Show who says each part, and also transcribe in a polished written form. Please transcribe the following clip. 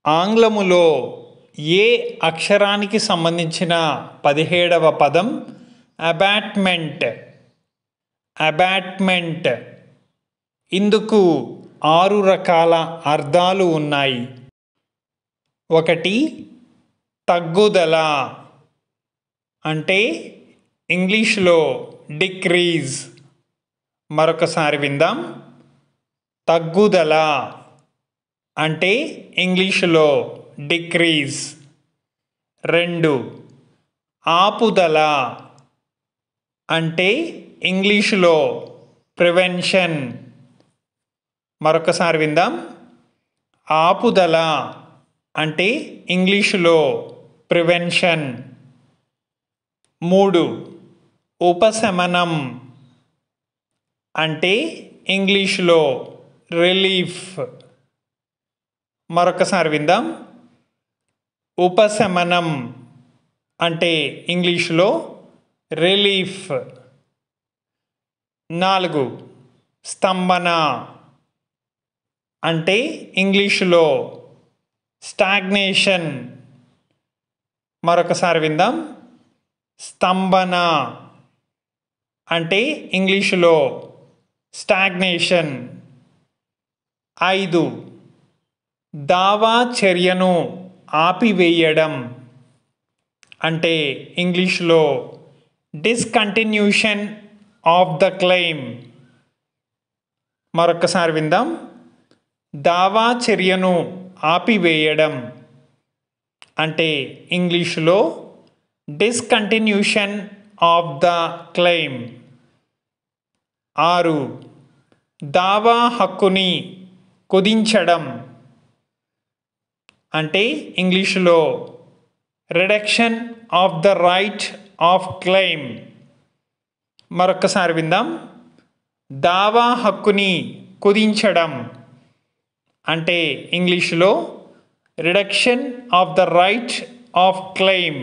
Speaker 1: ఆంగ్లములో ఏ అక్షరానికి సంబంధించిన 17వ పదం అబాట్మెంట్. అబాట్మెంట్ ఇందుకు 6 రకాల అర్థాలు ఉన్నాయి. 1 తగ్గుదల అంటే ఇంగ్లీష్లో డిక్రీజ్. మరొకసారి విందాం. తగ్గుదల అంటే ఇంగ్లీషులో డిక్రీజ్. 2 ఆపుదల అంటే ఇంగ్లీషులో ప్రివెన్షన్. మరొకసారి విందాం. ఆపుదల అంటే ఇంగ్లీషులో ప్రివెన్షన్. 3 ఉపశమనం అంటే ఇంగ్లీషులో రిలీఫ్. మరొకసారి విందాం. ఉపశమనం అంటే ఇంగ్లీషులో రిలీఫ్. 4 స్తంభన అంటే ఇంగ్లీషులో స్టాగ్నేషన్. మరొకసారి విందాం. స్తంభన అంటే ఇంగ్లీషులో స్టాగ్నేషన్. 5 దావా చర్యను ఆపివేయడం అంటే ఇంగ్లీష్లో డిస్కంటిన్యూషన్ ఆఫ్ ద క్లెయిమ్. మరొకసారి విందాం. దావా చర్యను ఆపివేయడం అంటే ఇంగ్లీషులో డిస్కంటిన్యూషన్ ఆఫ్ ద క్లెయిమ్. 6 దావా హక్కుని కుదించడం అంటే ఇంగ్లీషులో reduction of the right of claim. మరొకసారి విందాం. దావా హక్కుని కుదించడం అంటే ఇంగ్లీషులో reduction of the right of claim.